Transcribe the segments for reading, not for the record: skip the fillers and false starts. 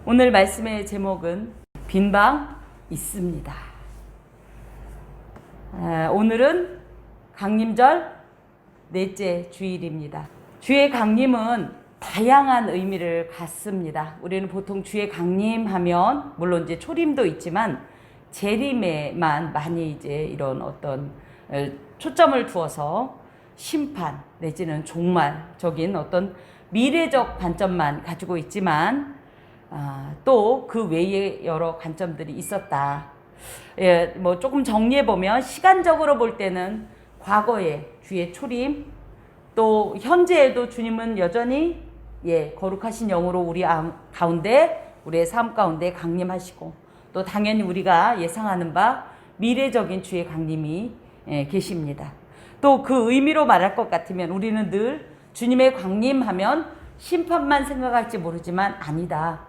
오늘 말씀의 제목은 빈방 있습니다. 오늘은 강림절 넷째 주일입니다. 주의 강림은 다양한 의미를 갖습니다. 우리는 보통 주의 강림하면 물론 이제 초림도 있지만 재림에만 많이 이제 이런 어떤 초점을 두어서 심판 내지는 종말적인 어떤 미래적 관점만 가지고 있지만 또 그 외에 여러 관점들이 있었다. 뭐 조금 정리해 보면 시간적으로 볼 때는 과거에 주의 초림, 또 현재에도 주님은 여전히 거룩하신 영으로 우리 가운데, 우리의 삶 가운데 강림하시고, 또 당연히 우리가 예상하는 바 미래적인 주의 강림이 계십니다. 또 그 의미로 말할 것 같으면 우리는 늘 주님의 강림하면 심판만 생각할지 모르지만 아니다.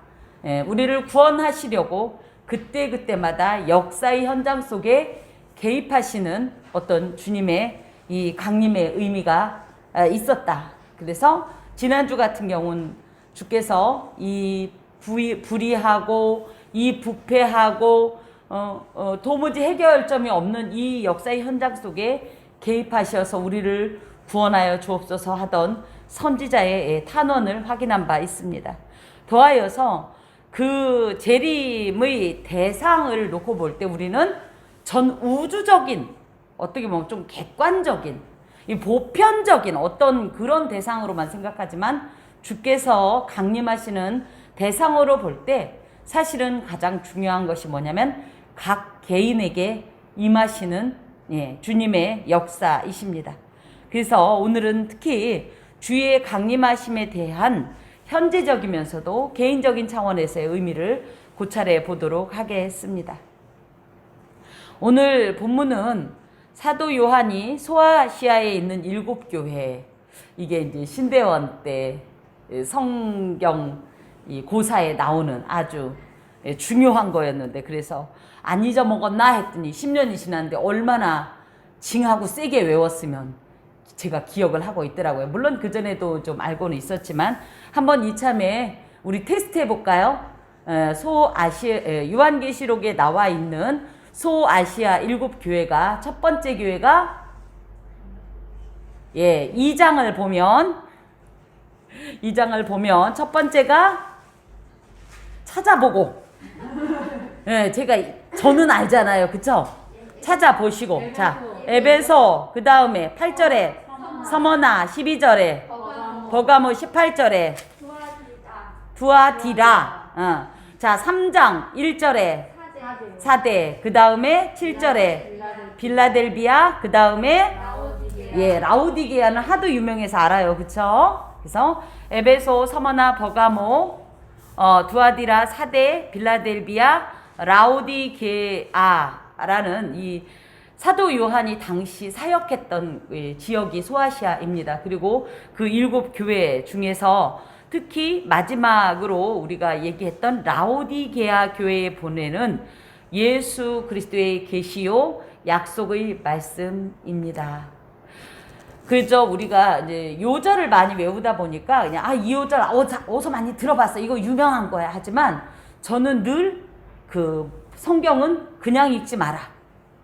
우리를 구원하시려고 그때그때마다 역사의 현장 속에 개입하시는 어떤 주님의 이 강림의 의미가 있었다. 그래서 지난주 같은 경우는 주께서 이 불의하고 이 부패하고 도무지 해결점이 없는 이 역사의 현장 속에 개입하셔서 우리를 구원하여 주옵소서 하던 선지자의 탄원을 확인한 바 있습니다. 더하여서 그 재림의 대상을 놓고 볼 때 우리는 전 우주적인, 어떻게 보면 좀 객관적인, 이 보편적인 어떤 그런 대상으로만 생각하지만 주께서 강림하시는 대상으로 볼 때 사실은 가장 중요한 것이 뭐냐면 각 개인에게 임하시는 주님의 역사이십니다. 그래서 오늘은 특히 주의 강림하심에 대한 현재적이면서도 개인적인 차원에서의 의미를 고찰해 보도록 하겠습니다. 오늘 본문은 사도 요한이 소아시아에 있는 7교회, 이게 이제 신대원 때 성경 고사에 나오는 아주 중요한 거였는데, 그래서 안 잊어먹었나 했더니 10년이 지났는데 얼마나 징하고 세게 외웠으면 제가 기억을 하고 있더라고요. 물론 그전에도 좀 알고는 있었지만 한번 이참에 우리 테스트 해볼까요? 요한계시록에 나와 있는 소아시아 7교회가, 첫 번째 교회가 2장을 보면 첫 번째가 찾아보고, 저는 알잖아요. 그쵸? 찾아보시고, 자, 에베소, 그 다음에 8절에 서머나, 12절에 버가모, 18절에 두아디라, 자, 3장 1절에 사대, 그 다음에 7절에 빌라델비아, 그 다음에 라우디게아는 하도 유명해서 알아요. 그쵸? 그래서 에베소, 서머나, 버가모, 두아디라, 사대, 빌라델비아, 라우디게아라는 이 사도 요한이 당시 사역했던 지역이 소아시아입니다. 그리고 그 7교회 중에서 특히 마지막으로 우리가 얘기했던 라우디게아 교회에 보내는 예수 그리스도의 계시요 약속의 말씀입니다. 그저 우리가 이제 요절을 많이 외우다 보니까 그냥 이 요절 어디서 많이 들어봤어, 이거 유명한 거야 하지만 저는 늘 그 성경은 그냥 읽지 마라.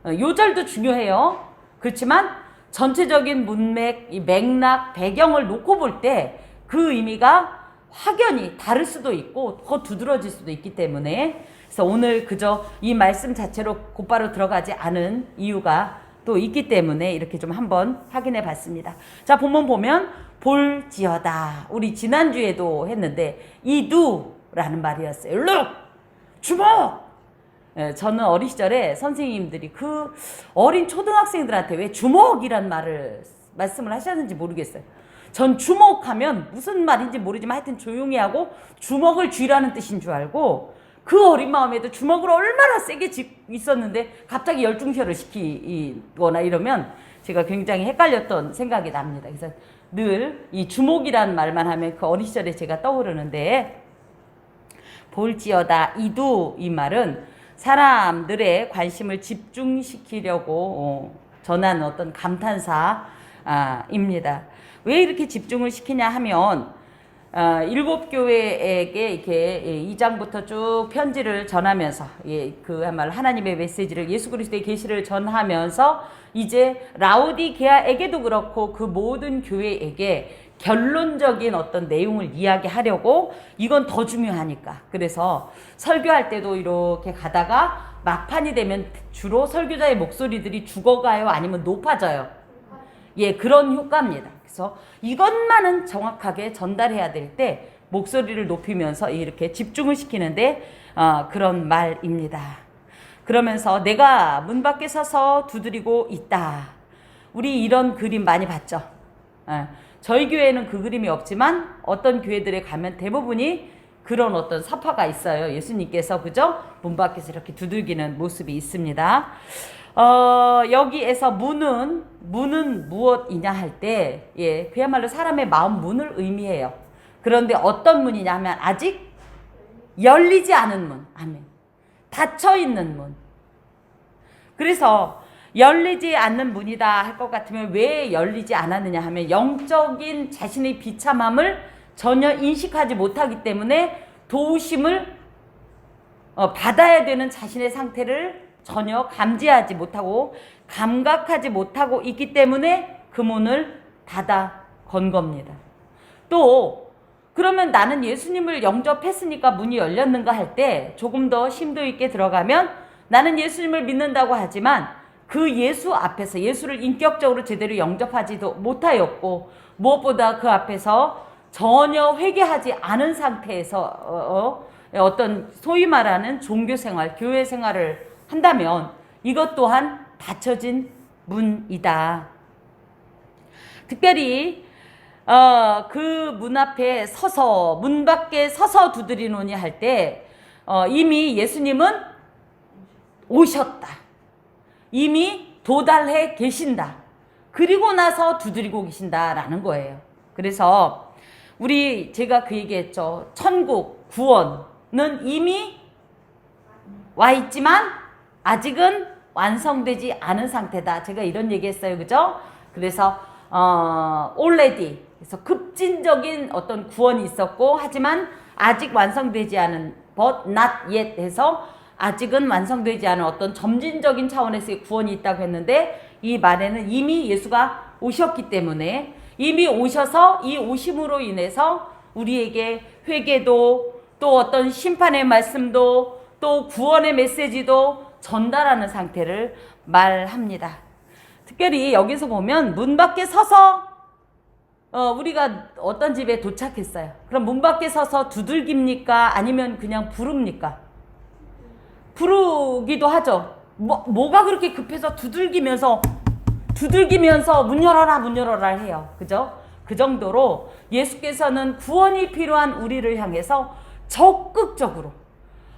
요절도 중요해요. 그렇지만 전체적인 문맥, 이 맥락, 배경을 놓고 볼 때 그 의미가 확연히 다를 수도 있고 더 두드러질 수도 있기 때문에, 그래서 오늘 그저 이 말씀 자체로 곧바로 들어가지 않은 이유가 또 있기 때문에 이렇게 좀 한번 확인해 봤습니다. 자, 본문 보면 볼지어다. 우리 지난주에도 했는데 이두라는 말이었어요. look! 주목! 저는 어린 시절에 선생님들이 그 어린 초등학생들한테 왜 주목이란 말씀을 하셨는지 모르겠어요. 전 주목하면 무슨 말인지 모르지만 하여튼 조용히 하고 주먹을 쥐라는 뜻인 줄 알고 그 어린 마음에도 주먹을 얼마나 세게 있었는데 갑자기 열중셔를 시키거나 이러면 제가 굉장히 헷갈렸던 생각이 납니다. 그래서 늘 이 주목이란 말만 하면 그 어린 시절에 제가 떠오르는데, 볼지어다 이두, 이 말은 사람들의 관심을 집중시키려고 전하는 어떤 감탄사입니다. 왜 이렇게 집중을 시키냐 하면 일곱 교회에게 이렇게 2장부터 쭉 편지를 전하면서 그야말로 하나님의 메시지를 예수 그리스도의 계시를 전하면서 이제 라오디게아에게도 그렇고 그 모든 교회에게 결론적인 어떤 내용을 이야기하려고 이건 더 중요하니까 그래서 설교할 때도 이렇게 가다가 막판이 되면 주로 설교자의 목소리들이 죽어가요 아니면 높아져요. 그런 효과입니다. 그래서 이것만은 정확하게 전달해야 될 때 목소리를 높이면서 이렇게 집중을 시키는데 그런 말입니다. 그러면서 내가 문 밖에 서서 두드리고 있다. 우리 이런 그림 많이 봤죠. 저희 교회는 그 그림이 없지만 어떤 교회들에 가면 대부분이 그런 어떤 사파가 있어요. 예수님께서 그죠? 문 밖에서 이렇게 두들기는 모습이 있습니다. 여기에서 문은 무엇이냐 할 때, 그야말로 사람의 마음 문을 의미해요. 그런데 어떤 문이냐 하면 아직 열리지 않은 문. 아멘. 닫혀 있는 문. 그래서 열리지 않는 문이다 할 것 같으면 왜 열리지 않았느냐 하면 영적인 자신의 비참함을 전혀 인식하지 못하기 때문에 도우심을 받아야 되는 자신의 상태를 전혀 감지하지 못하고 감각하지 못하고 있기 때문에 그 문을 닫아 건 겁니다. 또 그러면 나는 예수님을 영접했으니까 문이 열렸는가 할 때 조금 더 심도 있게 들어가면 나는 예수님을 믿는다고 하지만 그 예수 앞에서 예수를 인격적으로 제대로 영접하지도 못하였고 무엇보다 그 앞에서 전혀 회개하지 않은 상태에서 어떤 소위 말하는 종교생활, 교회생활을 한다면 이것 또한 닫혀진 문이다. 특별히 그 문 앞에 서서 문 밖에 서서 두드리노니 할 때 이미 예수님은 오셨다. 이미 도달해 계신다. 그리고 나서 두드리고 계신다라는 거예요. 그래서 제가 그 얘기했죠. 천국, 구원은 이미 와 있지만 아직은 완성되지 않은 상태다. 제가 이런 얘기했어요. 그죠? 그래서 already 그래서 급진적인 어떤 구원이 있었고 하지만 아직 완성되지 않은 but not yet 해서 아직은 완성되지 않은 어떤 점진적인 차원에서의 구원이 있다고 했는데 이 말에는 이미 예수가 오셨기 때문에 이미 오셔서 이 오심으로 인해서 우리에게 회개도 또 어떤 심판의 말씀도 또 구원의 메시지도 전달하는 상태를 말합니다. 특별히 여기서 보면 문 밖에 서서 우리가 어떤 집에 도착했어요. 그럼 문 밖에 서서 두들깁니까? 아니면 그냥 부릅니까? 부르기도 하죠. 뭐가 그렇게 급해서 두들기면서 문 열어라 해요. 그죠? 그 정도로 예수께서는 구원이 필요한 우리를 향해서 적극적으로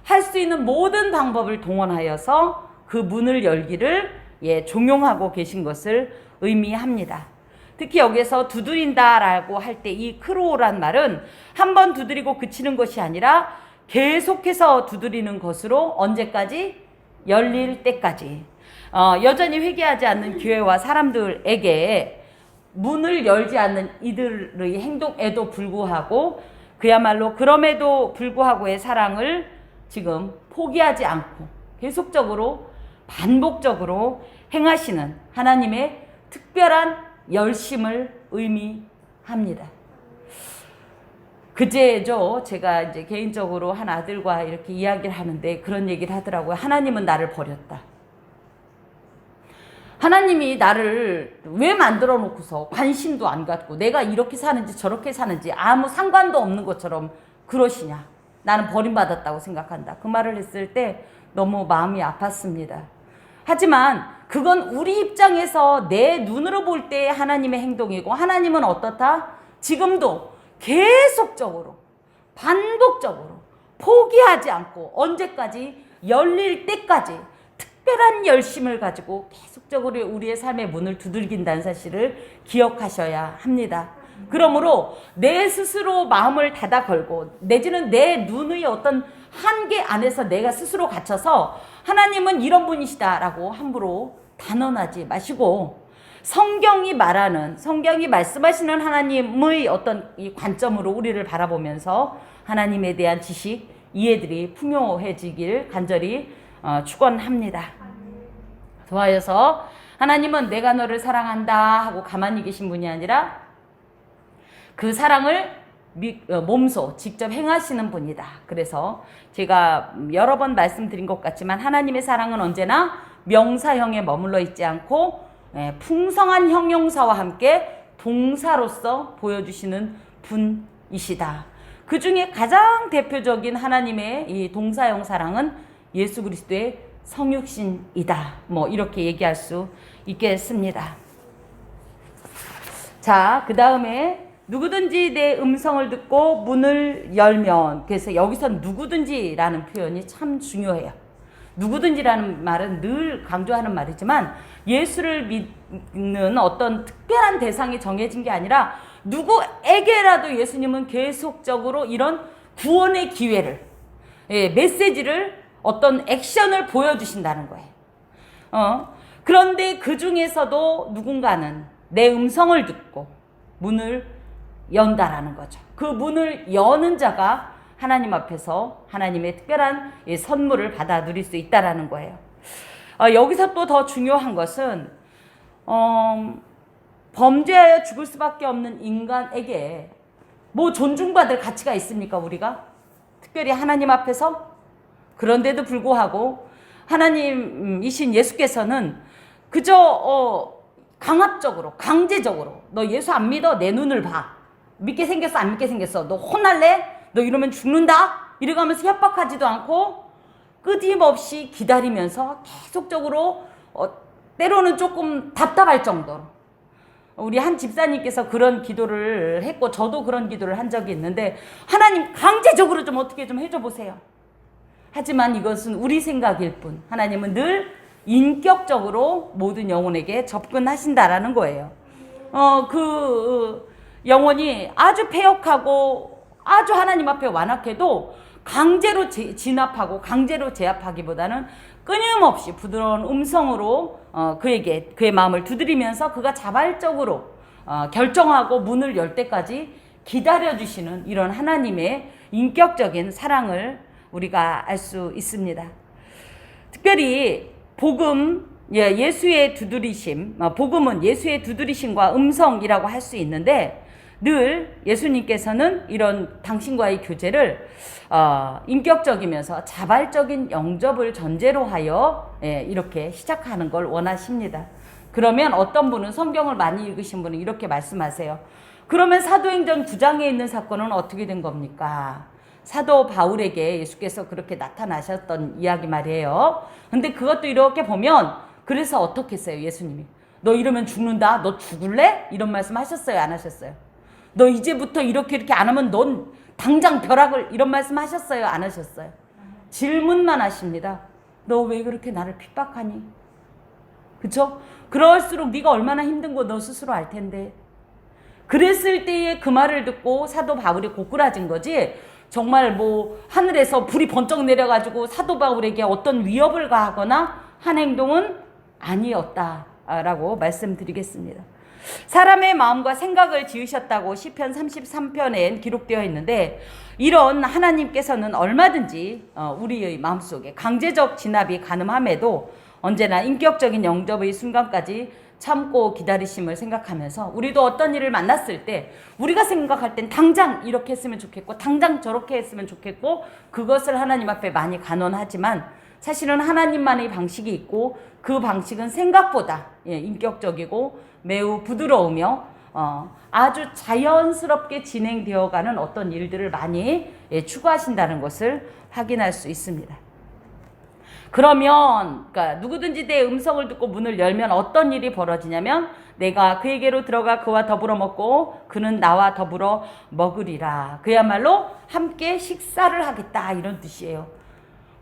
할 수 있는 모든 방법을 동원하여서 그 문을 열기를 종용하고 계신 것을 의미합니다. 특히 여기서 두드린다라고 할 때 이 크로란 말은 한 번 두드리고 그치는 것이 아니라 계속해서 두드리는 것으로 언제까지? 열릴 때까지. 여전히 회개하지 않는 교회와 사람들에게 문을 열지 않는 이들의 행동에도 불구하고 그야말로 그럼에도 불구하고의 사랑을 지금 포기하지 않고 계속적으로 반복적으로 행하시는 하나님의 특별한 열심을 의미합니다. 그제죠. 제가 이제 개인적으로 한 아들과 이렇게 이야기를 하는데 그런 얘기를 하더라고요. 하나님은 나를 버렸다. 하나님이 나를 왜 만들어 놓고서 관심도 안 갖고 내가 이렇게 사는지 저렇게 사는지 아무 상관도 없는 것처럼 그러시냐. 나는 버림받았다고 생각한다. 그 말을 했을 때 너무 마음이 아팠습니다. 하지만 그건 우리 입장에서 내 눈으로 볼 때 하나님의 행동이고 하나님은 어떻다? 지금도 계속적으로 반복적으로 포기하지 않고 언제까지? 열릴 때까지 특별한 열심을 가지고 계속적으로 우리의 삶의 문을 두들긴다는 사실을 기억하셔야 합니다. 그러므로 내 스스로 마음을 닫아 걸고 내지는 내 눈의 어떤 한계 안에서 내가 스스로 갇혀서 하나님은 이런 분이시다라고 함부로 단언하지 마시고 성경이 말씀하시는 하나님의 어떤 이 관점으로 우리를 바라보면서 하나님에 대한 지식, 이해들이 풍요해지길 간절히 축원합니다. 좋아여서 하나님은 내가 너를 사랑한다 하고 가만히 계신 분이 아니라 그 사랑을 몸소 직접 행하시는 분이다. 그래서 제가 여러 번 말씀드린 것 같지만 하나님의 사랑은 언제나 명사형에 머물러 있지 않고 풍성한 형용사와 함께 동사로서 보여주시는 분이시다. 그 중에 가장 대표적인 하나님의 이 동사형 사랑은 예수 그리스도의 성육신이다. 이렇게 얘기할 수 있겠습니다. 자, 그 다음에 누구든지 내 음성을 듣고 문을 열면, 그래서 여기서 누구든지라는 표현이 참 중요해요. 누구든지라는 말은 늘 강조하는 말이지만 예수를 믿는 어떤 특별한 대상이 정해진 게 아니라 누구에게라도 예수님은 계속적으로 이런 구원의 기회를, 메시지를, 어떤 액션을 보여주신다는 거예요. 그런데 그 중에서도 누군가는 내 음성을 듣고 문을 연다라는 거죠. 그 문을 여는 자가 하나님 앞에서 하나님의 특별한 선물을 받아 누릴 수 있다라는 거예요. 여기서 또 더 중요한 것은 범죄하여 죽을 수밖에 없는 인간에게 뭐 존중받을 가치가 있습니까, 우리가? 특별히 하나님 앞에서? 그런데도 불구하고 하나님이신 예수께서는 그저 강압적으로, 강제적으로 너 예수 안 믿어? 내 눈을 봐. 믿게 생겼어? 안 믿게 생겼어? 너 혼날래? 너 이러면 죽는다? 이래가면서 협박하지도 않고 끊임없이 기다리면서 계속적으로 때로는 조금 답답할 정도로, 우리 한 집사님께서 그런 기도를 했고 저도 그런 기도를 한 적이 있는데, 하나님 강제적으로 좀 어떻게 좀 해줘 보세요. 하지만 이것은 우리 생각일 뿐 하나님은 늘 인격적으로 모든 영혼에게 접근하신다라는 거예요. 그 영혼이 아주 패역하고 아주 하나님 앞에 완악해도 강제로 진압하고 강제로 제압하기보다는 끊임없이 부드러운 음성으로 그에게 그의 마음을 두드리면서 그가 자발적으로 결정하고 문을 열 때까지 기다려주시는 이런 하나님의 인격적인 사랑을 우리가 알 수 있습니다. 특별히 복음, 예수의 두드리심, 복음은 예수의 두드리심과 음성이라고 할 수 있는데, 늘 예수님께서는 이런 당신과의 교제를 인격적이면서 자발적인 영접을 전제로 하여 이렇게 시작하는 걸 원하십니다. 그러면 어떤 분은, 성경을 많이 읽으신 분은 이렇게 말씀하세요. 그러면 사도행전 9장에 있는 사건은 어떻게 된 겁니까? 사도 바울에게 예수께서 그렇게 나타나셨던 이야기 말이에요. 근데 그것도 이렇게 보면, 그래서 어떻게 했어요, 예수님이? 너 이러면 죽는다? 너 죽을래? 이런 말씀 하셨어요, 안 하셨어요? 너 이제부터 이렇게 안 하면 넌 당장 벼락을, 이런 말씀 하셨어요, 안 하셨어요? 질문만 하십니다. 너 왜 그렇게 나를 핍박하니? 그쵸? 그럴수록 네가 얼마나 힘든 거 너 스스로 알 텐데. 그랬을 때에 그 말을 듣고 사도 바울이 고꾸라진 거지, 정말 뭐 하늘에서 불이 번쩍 내려가지고 사도 바울에게 어떤 위협을 가하거나 한 행동은 아니었다라고 말씀드리겠습니다. 사람의 마음과 생각을 지으셨다고 시편 33편엔 기록되어 있는데, 이런 하나님께서는 얼마든지 우리의 마음속에 강제적 진압이 가능함에도 언제나 인격적인 영접의 순간까지 참고 기다리심을 생각하면서, 우리도 어떤 일을 만났을 때 우리가 생각할 땐 당장 이렇게 했으면 좋겠고 당장 저렇게 했으면 좋겠고 그것을 하나님 앞에 많이 간언하지만, 사실은 하나님만의 방식이 있고 그 방식은 생각보다 인격적이고 매우 부드러우며 아주 자연스럽게 진행되어가는 어떤 일들을 많이 추구하신다는 것을 확인할 수 있습니다. 그러면 그러니까 누구든지 내 음성을 듣고 문을 열면 어떤 일이 벌어지냐면, 내가 그에게로 들어가 그와 더불어 먹고 그는 나와 더불어 먹으리라. 그야말로 함께 식사를 하겠다, 이런 뜻이에요.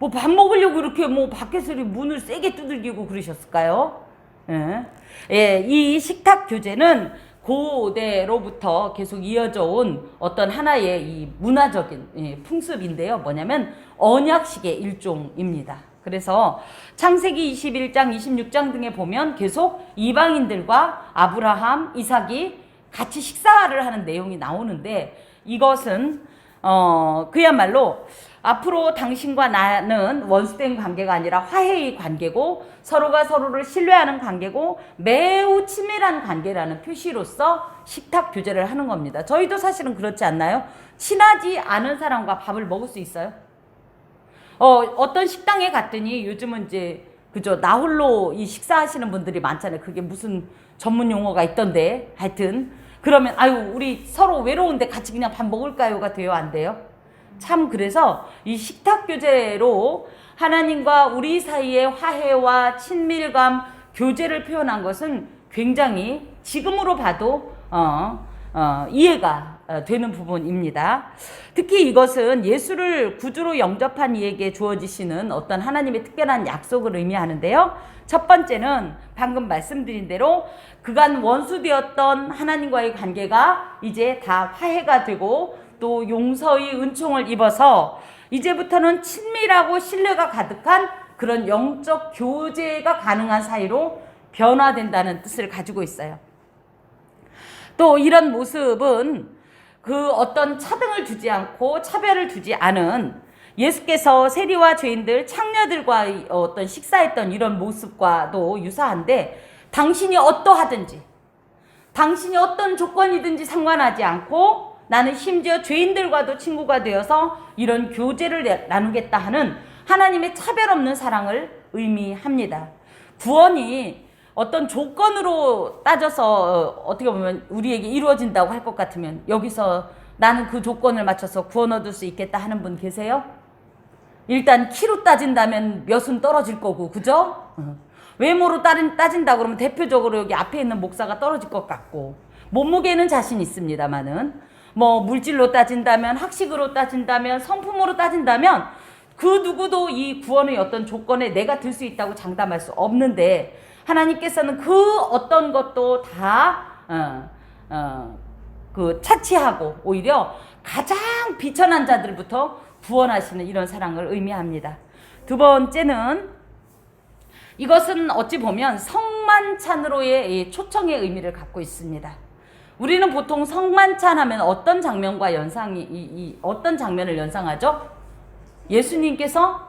뭐 밥 먹으려고 이렇게 뭐 밖에서 문을 세게 두들기고 그러셨을까요? 이 식탁 교제는 고대로부터 계속 이어져 온 어떤 하나의 이 문화적인 풍습인데요. 뭐냐면 언약식의 일종입니다. 그래서 창세기 21장, 26장 등에 보면 계속 이방인들과 아브라함, 이삭이 같이 식사를 하는 내용이 나오는데, 이것은 그야말로 앞으로 당신과 나는 원수된 관계가 아니라 화해의 관계고, 서로가 서로를 신뢰하는 관계고, 매우 친밀한 관계라는 표시로서 식탁 교제를 하는 겁니다. 저희도 사실은 그렇지 않나요? 친하지 않은 사람과 밥을 먹을 수 있어요? 어떤 식당에 갔더니 요즘은 이제 그죠, 나 홀로 이 식사하시는 분들이 많잖아요. 그게 무슨 전문 용어가 있던데, 하여튼 그러면 아유 우리 서로 외로운데 같이 그냥 밥 먹을까요가 돼요, 안 돼요? 참, 그래서 이 식탁 교제로 하나님과 우리 사이의 화해와 친밀감, 교제를 표현한 것은 굉장히 지금으로 봐도 이해가 되는 부분입니다. 특히 이것은 예수를 구주로 영접한 이에게 주어지시는 어떤 하나님의 특별한 약속을 의미하는데요. 첫 번째는 방금 말씀드린 대로 그간 원수되었던 하나님과의 관계가 이제 다 화해가 되고, 또 용서의 은총을 입어서 이제부터는 친밀하고 신뢰가 가득한 그런 영적 교제가 가능한 사이로 변화된다는 뜻을 가지고 있어요. 또 이런 모습은 그 어떤 차등을 두지 않고 차별을 두지 않은 예수께서 세리와 죄인들, 창녀들과의 어떤 식사했던 이런 모습과도 유사한데, 당신이 어떠하든지, 당신이 어떤 조건이든지 상관하지 않고 나는 심지어 죄인들과도 친구가 되어서 이런 교제를 나누겠다 하는 하나님의 차별 없는 사랑을 의미합니다. 구원이 어떤 조건으로 따져서 어떻게 보면 우리에게 이루어진다고 할 것 같으면, 여기서 나는 그 조건을 맞춰서 구원 얻을 수 있겠다 하는 분 계세요? 일단 키로 따진다면 몇은 떨어질 거고, 그죠? 외모로 따진다 그러면 대표적으로 여기 앞에 있는 목사가 떨어질 것 같고, 몸무게는 자신 있습니다만은, 뭐 물질로 따진다면, 학식으로 따진다면, 성품으로 따진다면 그 누구도 이 구원의 어떤 조건에 내가 들 수 있다고 장담할 수 없는데, 하나님께서는 그 어떤 것도 다 차치하고 오히려 가장 비천한 자들부터 구원하시는 이런 사랑을 의미합니다. 두 번째는 이것은 어찌 보면 성만찬으로의 초청의 의미를 갖고 있습니다. 우리는 보통 성만찬 하면 어떤 장면과 어떤 장면을 연상하죠? 예수님께서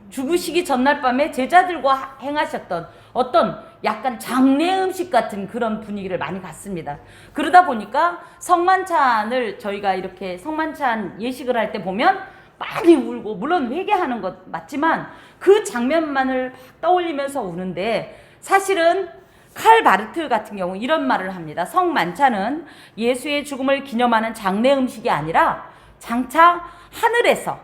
죽으시기 전날 밤에 제자들과 행하셨던 어떤 약간 장례 음식 같은 그런 분위기를 많이 갖습니다. 그러다 보니까 성만찬을 저희가 이렇게 성만찬 예식을 할 때 보면 많이 울고, 물론 회개하는 것 맞지만 그 장면만을 떠올리면서 우는데, 사실은 칼 바르트 같은 경우 이런 말을 합니다. 성만찬은 예수의 죽음을 기념하는 장례 음식이 아니라 장차 하늘에서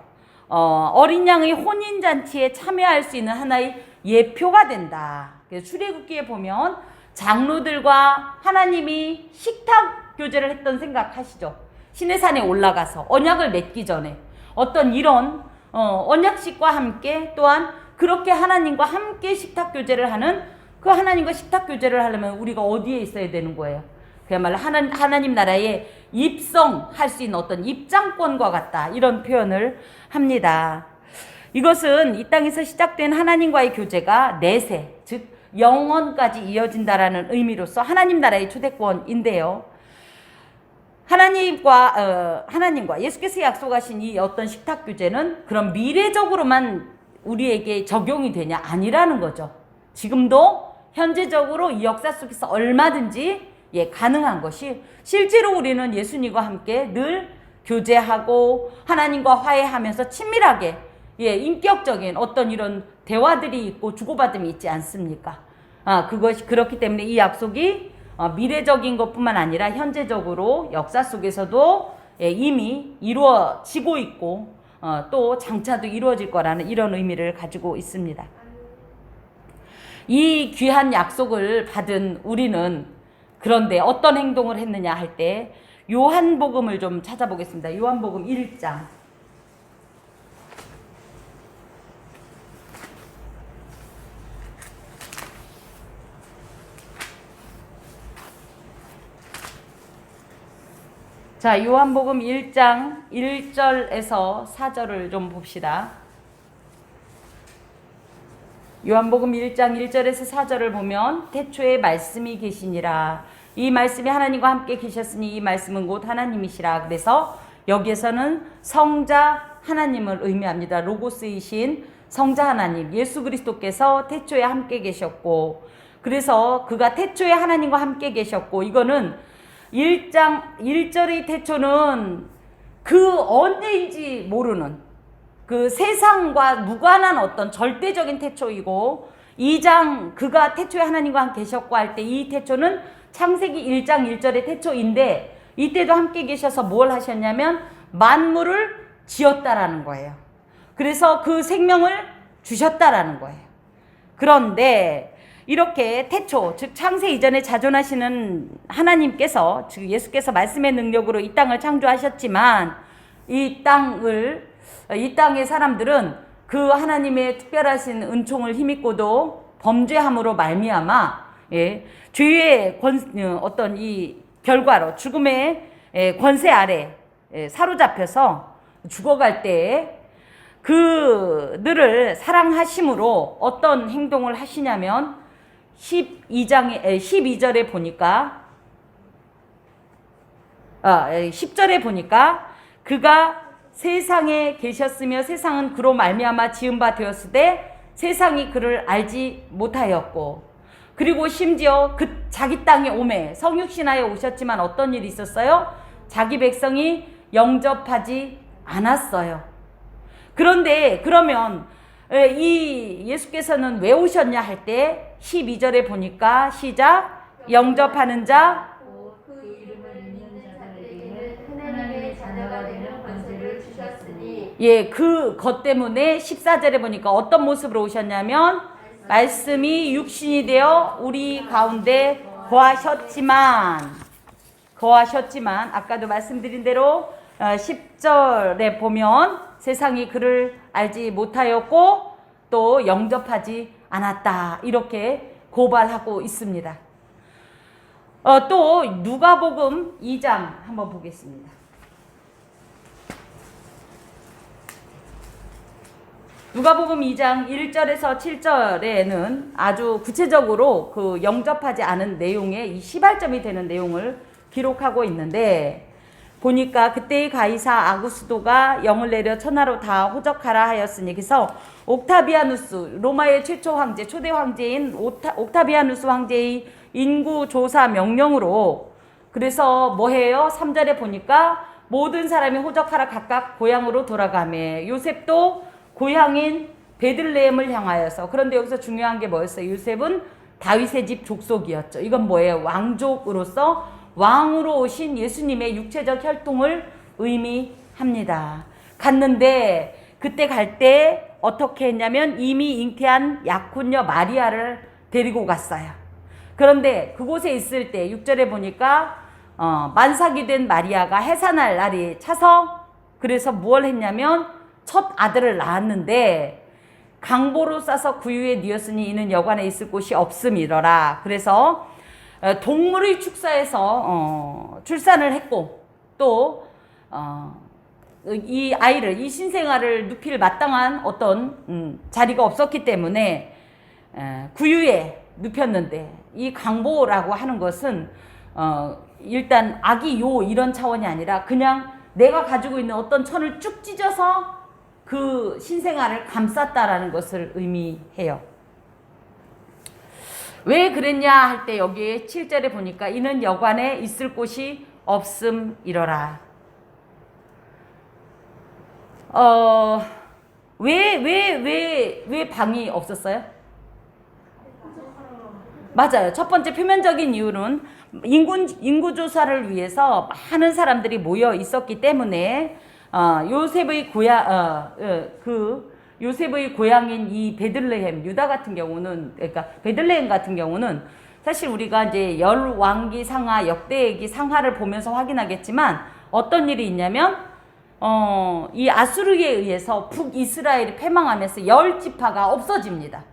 어린 양의 혼인잔치에 참여할 수 있는 하나의 예표가 된다. 그래서 출애굽기에 보면 장로들과 하나님이 식탁 교제를 했던 생각하시죠? 시내산에 올라가서 언약을 맺기 전에 어떤 이런 언약식과 함께, 또한 그렇게 하나님과 함께 식탁 교제를 하는, 그 하나님과 식탁 교제를 하려면 우리가 어디에 있어야 되는 거예요? 그야말로 하나님 나라에 입성할 수 있는 어떤 입장권과 같다, 이런 표현을 합니다. 이것은 이 땅에서 시작된 하나님과의 교제가 내세, 즉 영원까지 이어진다라는 의미로서 하나님 나라의 초대권인데요. 하나님과 예수께서 약속하신 이 어떤 식탁 교제는 그런 미래적으로만 우리에게 적용이 되냐? 아니라는 거죠. 지금도 현재적으로 이 역사 속에서 얼마든지 가능한 것이, 실제로 우리는 예수님과 함께 늘 교제하고 하나님과 화해하면서 친밀하게 인격적인 어떤 이런 대화들이 있고 주고받음이 있지 않습니까? 그것이 그렇기 때문에 이 약속이 미래적인 것뿐만 아니라 현재적으로 역사 속에서도 이미 이루어지고 있고, 또 장차도 이루어질 거라는 이런 의미를 가지고 있습니다. 이 귀한 약속을 받은 우리는 그런데 어떤 행동을 했느냐 할 때 요한복음을 좀 찾아보겠습니다. 요한복음 1장. 자, 요한복음 1장 1절에서 4절을 좀 봅시다. 요한복음 1장 1절에서 4절을 보면 태초에 말씀이 계시니라. 이 말씀이 하나님과 함께 계셨으니 이 말씀은 곧 하나님이시라. 그래서 여기에서는 성자 하나님을 의미합니다. 로고스이신 성자 하나님 예수 그리스도께서 태초에 함께 계셨고, 그래서 그가 태초에 하나님과 함께 계셨고, 이거는 1장 1절의 태초는 그 언제인지 모르는 그 세상과 무관한 어떤 절대적인 태초이고, 2장 그가 태초에 하나님과 함께 계셨고 할 때 이 태초는 창세기 1장 1절의 태초인데, 이때도 함께 계셔서 뭘 하셨냐면 만물을 지었다라는 거예요. 그래서 그 생명을 주셨다라는 거예요. 그런데 이렇게 태초, 즉 창세 이전에 자존하시는 하나님께서, 즉 예수께서 말씀의 능력으로 이 땅을 창조하셨지만, 이 땅의 사람들은 그 하나님의 특별하신 은총을 힘입고도 범죄함으로 말미암아 죄의 어떤 이 결과로 죽음의 권세 아래 사로잡혀서 죽어갈 때에 그들을 사랑하심으로 어떤 행동을 하시냐면 12절에 보니까 10절에 보니까 그가 세상에 계셨으며 세상은 그로 말미암아 지은 바 되었으되 세상이 그를 알지 못하였고, 그리고 심지어 그 자기 땅에 오매 성육신하여 오셨지만 어떤 일이 있었어요? 자기 백성이 영접하지 않았어요. 그런데 그러면 이 예수께서는 왜 오셨냐 할 때 12절에 보니까 시작, 영접하는 자 그 이름을 믿는 자들에게는 하나님의 자녀가 되는 권세를 주셨으니. 예, 그것 때문에 14절에 보니까 어떤 모습으로 오셨냐면 말씀이 육신이 되어 우리 가운데 거하셨지만 아까도 말씀드린 대로 10절에 보면 세상이 그를 알지 못하였고 또 영접하지 않았다, 이렇게 고발하고 있습니다. 또 누가복음 2장 한번 보겠습니다. 누가복음 2장 1절에서 7절에는 아주 구체적으로 그 영접하지 않은 내용의 이 시발점이 되는 내용을 기록하고 있는데, 보니까 그때의 가이사 아구스도가 영을 내려 천하로 다 호적하라 하였으니, 그래서 옥타비아누스, 로마의 최초 황제, 초대 황제인 옥타비아누스 황제의 인구 조사 명령으로, 그래서 뭐해요? 3절에 보니까 모든 사람이 호적하라 각각 고향으로 돌아가매, 요셉도 고향인 베들레헴을 향하여서. 그런데 여기서 중요한 게 뭐였어요? 요셉은 다윗의 집 족속이었죠. 이건 뭐예요? 왕족으로서 왕으로 오신 예수님의 육체적 혈통을 의미합니다. 갔는데 그때 갈 때 어떻게 했냐면 이미 잉태한 약혼녀 마리아를 데리고 갔어요. 그런데 그곳에 있을 때 6절에 보니까 만삭이 된 마리아가 해산할 날이 차서, 그래서 무엇을 했냐면 첫 아들을 낳았는데 강보로 싸서 구유에 뉘었으니 이는 여관에 있을 곳이 없음이더라. 그래서 동물의 축사에서 출산을 했고, 또 이 아이를, 이 신생아를 눕힐 마땅한 어떤 자리가 없었기 때문에 구유에 눕혔는데, 이 강보라고 하는 것은 일단 아기 요 이런 차원이 아니라 그냥 내가 가지고 있는 어떤 천을 쭉 찢어서 그 신생아를 감쌌다라는 것을 의미해요. 왜 그랬냐 할 때 여기에 7절에 보니까 이는 여관에 있을 곳이 없음이러라. 왜 방이 없었어요? 맞아요. 첫 번째 표면적인 이유는 인구 조사를 위해서 많은 사람들이 모여 있었기 때문에 요셉의 고향인 이 베들레헴, 유다 같은 경우는, 그러니까 베들레헴 같은 경우는 사실 우리가 이제 열왕기 상하, 역대기 상하를 보면서 확인하겠지만 어떤 일이 있냐면 이 아수르에 의해서 북이스라엘이 패망하면서 10지파가 없어집니다.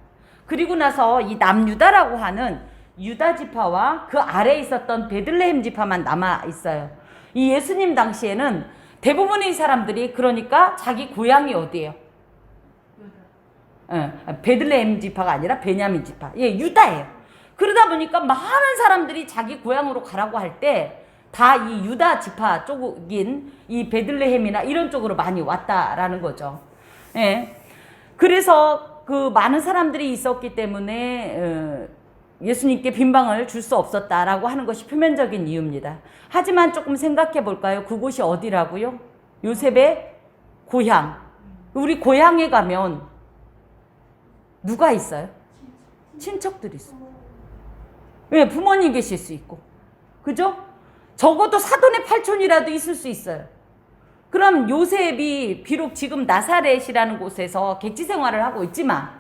그리고 나서 이 남유다라고 하는 유다 지파와 그 아래에 있었던 베들레헴 지파만 남아 있어요. 이 예수님 당시에는 대부분의 사람들이, 그러니까 자기 고향이 어디예요? 베들레헴 지파가 아니라 베냐민 지파. 예, 유다예요. 그러다 보니까 많은 사람들이 자기 고향으로 가라고 할 때 다 이 유다 지파 쪽인 이 베들레헴이나 이런 쪽으로 많이 왔다라는 거죠. 예. 그래서 그 많은 사람들이 있었기 때문에 예수님께 빈방을 줄 수 없었다라고 하는 것이 표면적인 이유입니다. 하지만 조금 생각해 볼까요? 그곳이 어디라고요? 요셉의 고향. 우리 고향에 가면 누가 있어요? 친척들이 있어요. 왜? 부모님 계실 수 있고. 그죠? 적어도 사돈의 팔촌이라도 있을 수 있어요. 그럼 요셉이 비록 지금 나사렛이라는 곳에서 객지 생활을 하고 있지만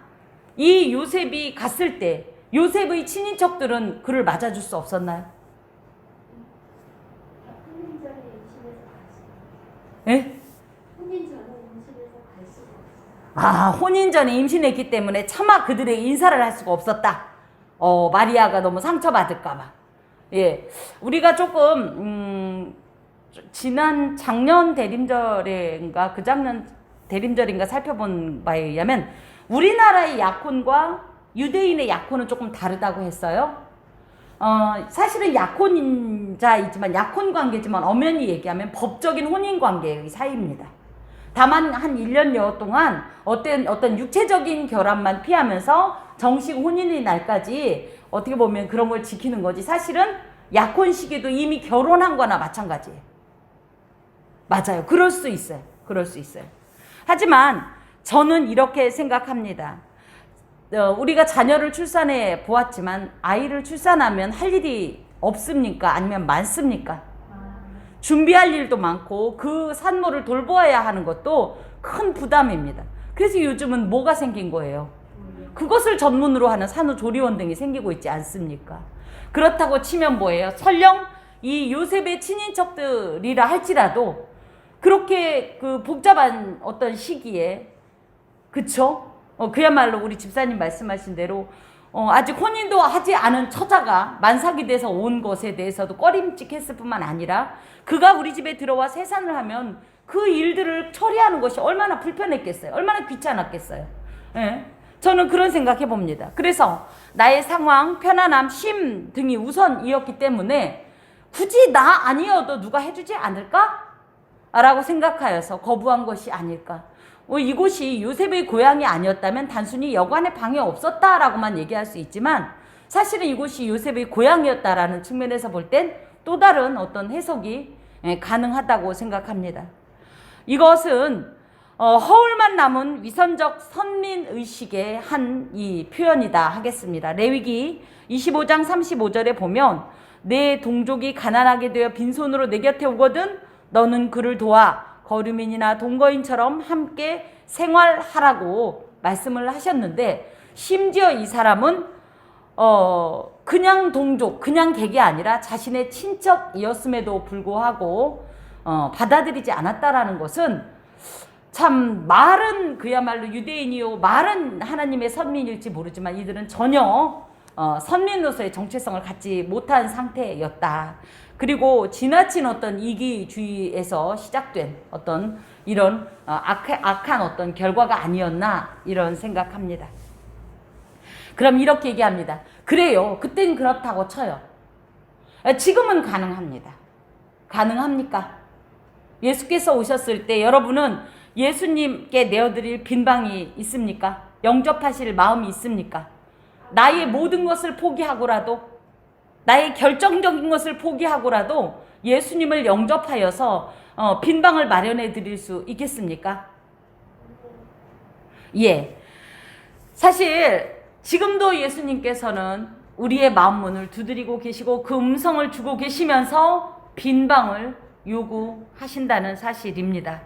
이 요셉이 갔을 때 요셉의 친인척들은 그를 맞아줄 수 없었나요? 혼인 전에 임신해서 갈 수. 예? 혼인 전에 임신해서 갈 수가 없어요. 아, 혼인 전에 임신했기 때문에 차마 그들에게 인사를 할 수가 없었다. 마리아가 너무 상처받을까봐. 예, 우리가 조금 지난 작년 대림절인가 그 작년 대림절인가 살펴본 바에 의하면 우리나라의 약혼과 유대인의 약혼은 조금 다르다고 했어요. 사실은 약혼자이지만 약혼 관계지만 엄연히 얘기하면 법적인 혼인 관계의 사이입니다. 다만 한 1년여 동안 어떤 육체적인 결합만 피하면서 정식 혼인의 날까지 어떻게 보면 그런 걸 지키는 거지. 사실은 약혼 시기도 이미 결혼한 거나 마찬가지예요. 맞아요. 그럴 수 있어요. 그럴 수 있어요. 하지만 저는 이렇게 생각합니다. 우리가 자녀를 출산해 보았지만 아이를 출산하면 할 일이 없습니까? 아니면 많습니까? 준비할 일도 많고 그 산모를 돌보아야 하는 것도 큰 부담입니다. 그래서 요즘은 뭐가 생긴 거예요? 그것을 전문으로 하는 산후조리원 등이 생기고 있지 않습니까? 그렇다고 치면 뭐예요? 설령 이 요셉의 친인척들이라 할지라도 그렇게 그 복잡한 어떤 시기에 그쵸? 그야말로 우리 집사님 말씀하신 대로 아직 혼인도 하지 않은 처자가 만삭이 돼서 온 것에 대해서도 꺼림칙했을 뿐만 아니라 그가 우리 집에 들어와 세산을 하면 그 일들을 처리하는 것이 얼마나 불편했겠어요? 얼마나 귀찮았겠어요? 예? 저는 그런 생각해 봅니다. 그래서 나의 상황, 편안함, 쉼 등이 우선이었기 때문에 굳이 나 아니어도 누가 해주지 않을까? 라고 생각하여서 거부한 것이 아닐까. 이곳이 요셉의 고향이 아니었다면 단순히 여관에 방이 없었다라고만 얘기할 수 있지만 사실은 이곳이 요셉의 고향이었다라는 측면에서 볼 땐 또 다른 어떤 해석이 가능하다고 생각합니다. 이것은 허울만 남은 위선적 선민의식의 한 이 표현이다 하겠습니다. 레위기 25장 35절에 보면 내 동족이 가난하게 되어 빈손으로 내 곁에 오거든 너는 그를 도와 거류민이나 동거인처럼 함께 생활하라고 말씀을 하셨는데 심지어 이 사람은 그냥 동족, 그냥 객이 아니라 자신의 친척이었음에도 불구하고 받아들이지 않았다라는 것은 참 말은 그야말로 유대인이요 말은 하나님의 선민일지 모르지만 이들은 전혀 선민으로서의 정체성을 갖지 못한 상태였다. 그리고 지나친 어떤 이기주의에서 시작된 어떤 이런 악한 어떤 결과가 아니었나 이런 생각합니다. 그럼 이렇게 얘기합니다. 그래요. 그땐 그렇다고 쳐요. 지금은 가능합니다. 가능합니까? 예수께서 오셨을 때 여러분은 예수님께 내어드릴 빈방이 있습니까? 영접하실 마음이 있습니까? 나의 모든 것을 포기하고라도 나의 결정적인 것을 포기하고라도 예수님을 영접하여서 빈방을 마련해 드릴 수 있겠습니까? 예. 사실 지금도 예수님께서는 우리의 마음문을 두드리고 계시고 그 음성을 주고 계시면서 빈방을 요구하신다는 사실입니다.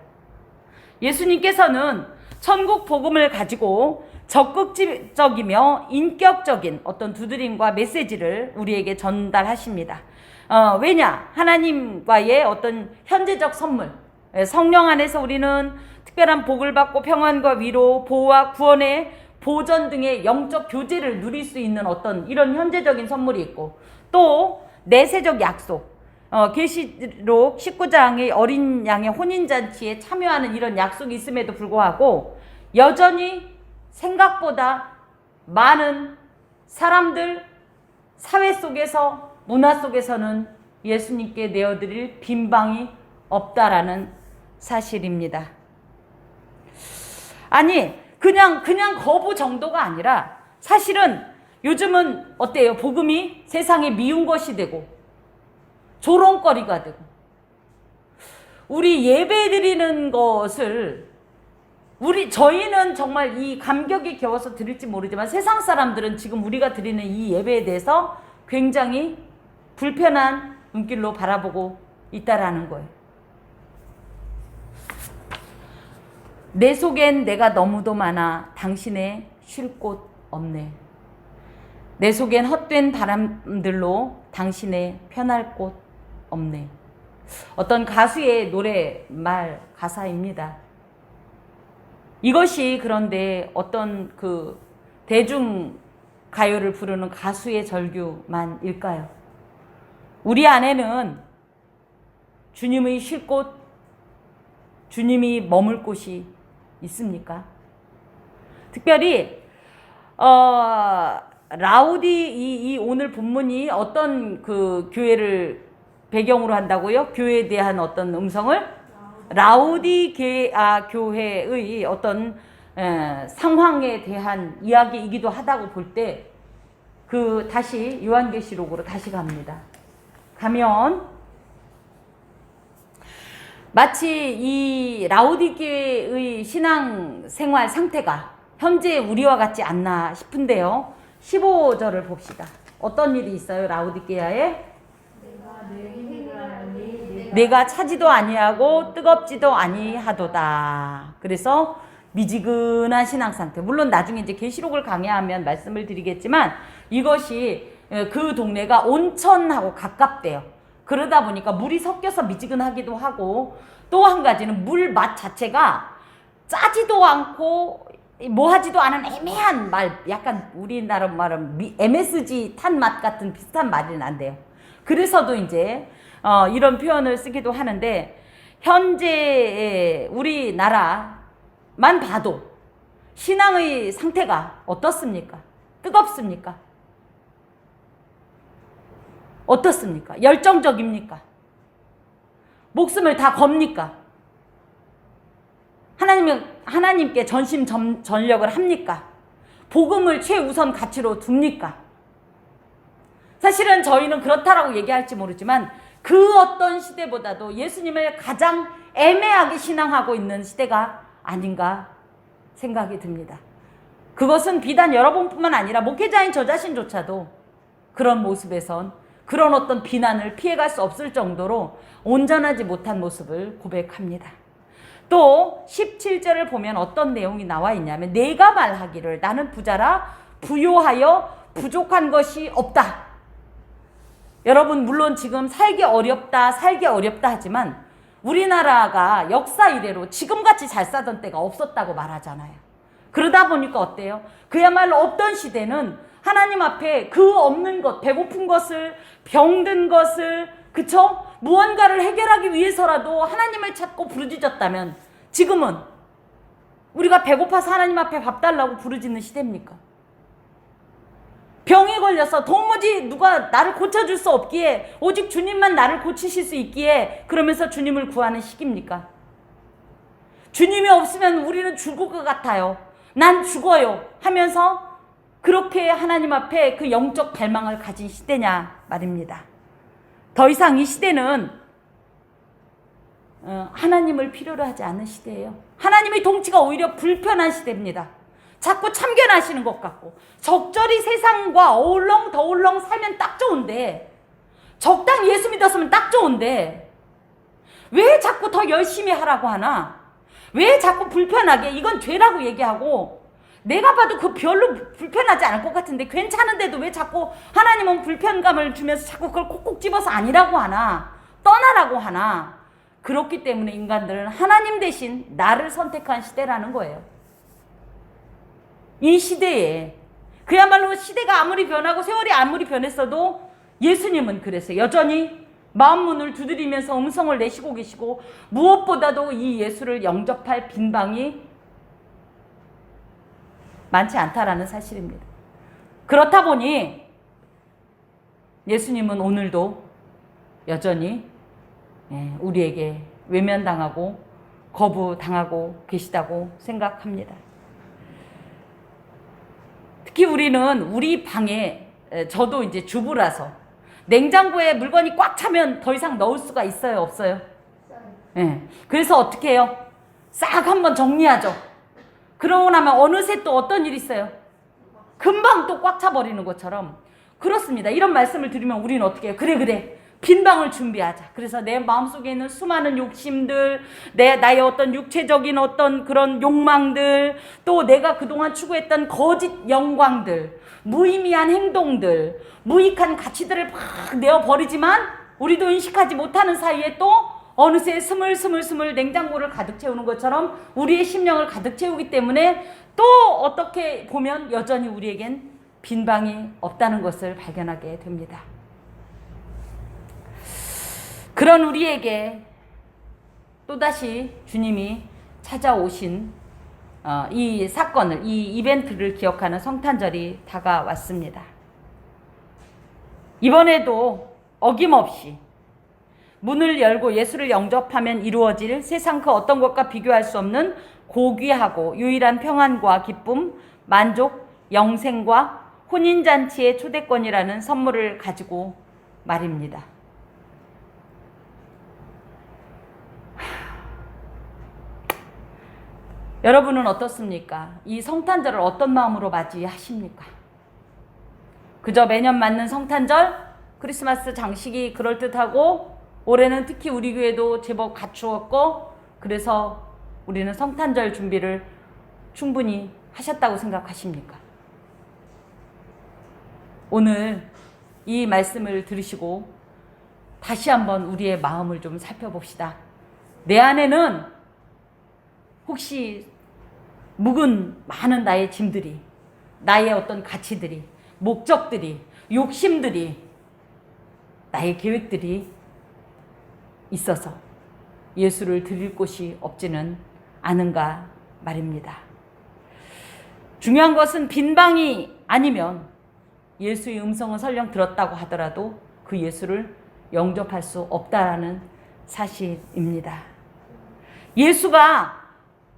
예수님께서는 천국 복음을 가지고 적극적이며 인격적인 어떤 두드림과 메시지를 우리에게 전달하십니다. 왜냐? 하나님과의 어떤 현재적 선물, 성령 안에서 우리는 특별한 복을 받고 평안과 위로, 보호와 구원의 보전 등의 영적 교제를 누릴 수 있는 어떤 이런 현재적인 선물이 있고 또 내세적 약속, 계시록 19장의 어린 양의 혼인잔치에 참여하는 이런 약속이 있음에도 불구하고 여전히 생각보다 많은 사람들, 사회 속에서, 문화 속에서는 예수님께 내어드릴 빈방이 없다라는 사실입니다. 아니, 그냥 거부 정도가 아니라 사실은 요즘은 어때요? 복음이 세상에 미운 것이 되고 조롱거리가 되고, 우리 예배 드리는 것을 저희는 정말 이 감격에 겨워서 드릴지 모르지만 세상 사람들은 지금 우리가 드리는 이 예배에 대해서 굉장히 불편한 눈길로 바라보고 있다라는 거예요. 내 속엔 내가 너무도 많아 당신의 쉴 곳 없네. 내 속엔 헛된 바람들로 당신의 편할 곳 없네. 어떤 가수의 노래 말 가사입니다. 이것이 그런데 어떤 그 대중 가요를 부르는 가수의 절규만일까요? 우리 안에는 주님의 쉴 곳, 주님이 머물 곳이 있습니까? 특별히 라우디 이 오늘 본문이 어떤 그 교회를 배경으로 한다고요? 교회에 대한 어떤 음성을 교회의 어떤 상황에 대한 이야기이기도 하다고 볼 때 다시 요한계시록으로 다시 갑니다. 가면 마치 이 라우디게의 신앙생활 상태가 현재 우리와 같지 않나 싶은데요. 15절을 봅시다. 어떤 일이 있어요? 라우디게아에 내가 차지도 아니하고 뜨겁지도 아니하도다. 그래서 미지근한 신앙 상태. 물론 나중에 이제 계시록을 강해하면 말씀을 드리겠지만 이것이 그 동네가 온천하고 가깝대요. 그러다 보니까 물이 섞여서 미지근하기도 하고, 또 한 가지는 물 맛 자체가 짜지도 않고 뭐하지도 않은 애매한 약간 우리나라 말은 MSG 탄 맛 같은 비슷한 맛이 난대요. 그래서도 이제 이런 표현을 쓰기도 하는데, 현재 우리나라만 봐도 신앙의 상태가 어떻습니까? 뜨겁습니까? 어떻습니까? 열정적입니까? 목숨을 다 겁니까? 하나님께 전심전력을 합니까? 복음을 최우선 가치로 둡니까? 사실은 저희는 그렇다라고 얘기할지 모르지만 그 어떤 시대보다도 예수님을 가장 애매하게 신앙하고 있는 시대가 아닌가 생각이 듭니다. 그것은 비단 여러분뿐만 아니라 목회자인 저 자신조차도 그런 모습에선 그런 어떤 비난을 피해갈 수 없을 정도로 온전하지 못한 모습을 고백합니다. 또 17절을 보면 어떤 내용이 나와 있냐면, 내가 말하기를 나는 부자라 부요하여 부족한 것이 없다. 여러분, 물론 지금 살기 어렵다 하지만 우리나라가 역사 이래로 지금같이 잘 사던 때가 없었다고 말하잖아요. 그러다 보니까 어때요? 그야말로 없던 시대는 하나님 앞에 그 없는 것, 배고픈 것을, 병든 것을, 그쵸? 무언가를 해결하기 위해서라도 하나님을 찾고 부르짖었다면, 지금은 우리가 배고파서 하나님 앞에 밥 달라고 부르짖는 시대입니까? 병에 걸려서 도무지 누가 나를 고쳐줄 수 없기에 오직 주님만 나를 고치실 수 있기에 그러면서 주님을 구하는 시기입니까? 주님이 없으면 우리는 죽을 것 같아요. 난 죽어요 하면서 그렇게 하나님 앞에 그 영적 갈망을 가진 시대냐 말입니다. 더 이상 이 시대는 하나님을 필요로 하지 않는 시대예요. 하나님의 통치가 오히려 불편한 시대입니다. 자꾸 참견하시는 것 같고, 적절히 세상과 어울렁 살면 딱 좋은데, 적당히 예수 믿었으면 딱 좋은데 왜 자꾸 더 열심히 하라고 하나? 왜 자꾸 불편하게 이건 죄라고 얘기하고, 내가 봐도 그 별로 불편하지 않을 것 같은데 괜찮은데도 왜 자꾸 하나님은 불편감을 주면서 자꾸 그걸 콕콕 집어서 아니라고 하나, 떠나라고 하나? 그렇기 때문에 인간들은 하나님 대신 나를 선택한 시대라는 거예요. 이 시대에 그야말로 시대가 아무리 변하고 세월이 아무리 변했어도 예수님은 그랬어요. 여전히 마음문을 두드리면서 음성을 내시고 계시고, 무엇보다도 이 예수를 영접할 빈방이 많지 않다라는 사실입니다. 그렇다 보니 예수님은 오늘도 여전히 우리에게 외면당하고 거부당하고 계시다고 생각합니다. 특히 우리는 우리 방에, 저도 이제 주부라서 냉장고에 물건이 꽉 차면 더 이상 넣을 수가 있어요, 없어요? 그래서 어떻게 해요? 싹 한번 정리하죠. 그러고 나면 어느새 또 어떤 일이 있어요? 금방 또 꽉 차버리는 것처럼 그렇습니다. 이런 말씀을 드리면 우리는 어떻게 해요? 그래 빈 방을 준비하자. 그래서 내 마음속에 있는 수많은 욕심들, 나의 어떤 육체적인 어떤 그런 욕망들, 또 내가 그동안 추구했던 거짓 영광들, 무의미한 행동들, 무익한 가치들을 막 내어버리지만 우리도 인식하지 못하는 사이에 또 어느새 스물스물 냉장고를 가득 채우는 것처럼 우리의 심령을 가득 채우기 때문에 또 어떻게 보면 여전히 우리에겐 빈 방이 없다는 것을 발견하게 됩니다. 그런 우리에게 또다시 주님이 찾아오신 이 사건을, 이 이벤트를 기억하는 성탄절이 다가왔습니다. 이번에도 어김없이 문을 열고 예수를 영접하면 이루어질 세상 그 어떤 것과 비교할 수 없는 고귀하고 유일한 평안과 기쁨, 만족, 영생과 혼인잔치의 초대권이라는 선물을 가지고 말입니다. 여러분은 어떻습니까? 이 성탄절을 어떤 마음으로 맞이하십니까? 그저 매년 맞는 성탄절, 크리스마스 장식이 그럴듯하고 올해는 특히 우리 교회도 제법 갖추었고 그래서 우리는 성탄절 준비를 충분히 하셨다고 생각하십니까? 오늘 이 말씀을 들으시고 다시 한번 우리의 마음을 좀 살펴봅시다. 내 안에는 혹시 묵은 많은 나의 짐들이, 나의 어떤 가치들이, 목적들이, 욕심들이, 나의 계획들이 있어서 예수를 드릴 곳이 없지는 않은가 말입니다. 중요한 것은 빈 방이 아니면 예수의 음성을 설령 들었다고 하더라도 그 예수를 영접할 수 없다라는 사실입니다. 예수가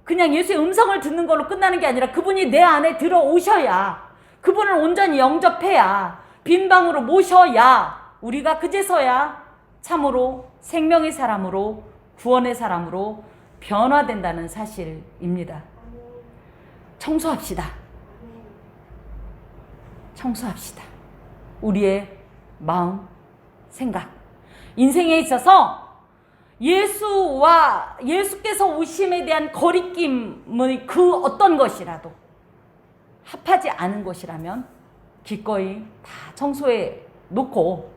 그냥 예수의 음성을 듣는 걸로 끝나는 게 아니라 그분이 내 안에 들어오셔야, 그분을 온전히 영접해야, 빈 방으로 모셔야 우리가 그제서야 참으로 생명의 사람으로, 구원의 사람으로 변화된다는 사실입니다. 청소합시다. 청소합시다. 우리의 마음, 생각. 인생에 있어서 예수께서 오심에 대한 거리낌의 그 어떤 것이라도 합하지 않은 것이라면 기꺼이 다 청소해 놓고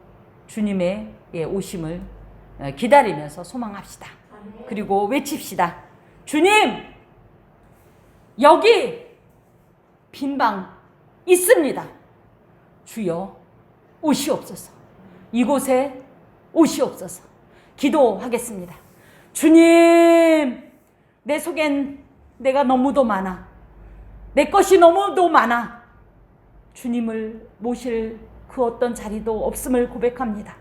주님의 오심을 기다리면서 소망합시다. 그리고 외칩시다. 주님, 여기 빈 방 있습니다. 주여 오시옵소서. 이곳에 오시옵소서. 기도하겠습니다. 주님, 내 속엔 내가 너무도 많아. 내 것이 너무도 많아. 주님을 모실 그 어떤 자리도 없음을 고백합니다.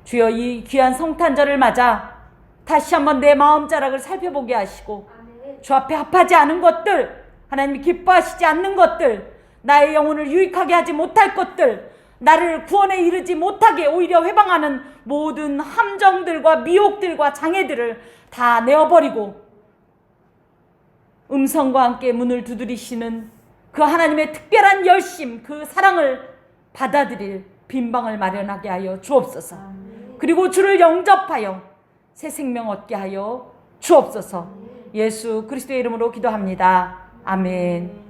주여, 이 귀한 성탄절을 맞아 다시 한번 내 마음자락을 살펴보게 하시고 주 앞에 합하지 않은 것들, 하나님이 기뻐하시지 않는 것들, 나의 영혼을 유익하게 하지 못할 것들, 나를 구원에 이르지 못하게 오히려 회방하는 모든 함정들과 미혹들과 장애들을 다 내어버리고 음성과 함께 문을 두드리시는 그 하나님의 특별한 열심, 그 사랑을 받아들일 빈방을 마련하게 하여 주옵소서. 그리고 주를 영접하여 새 생명 얻게 하여 주옵소서. 예수 그리스도의 이름으로 기도합니다. 아멘.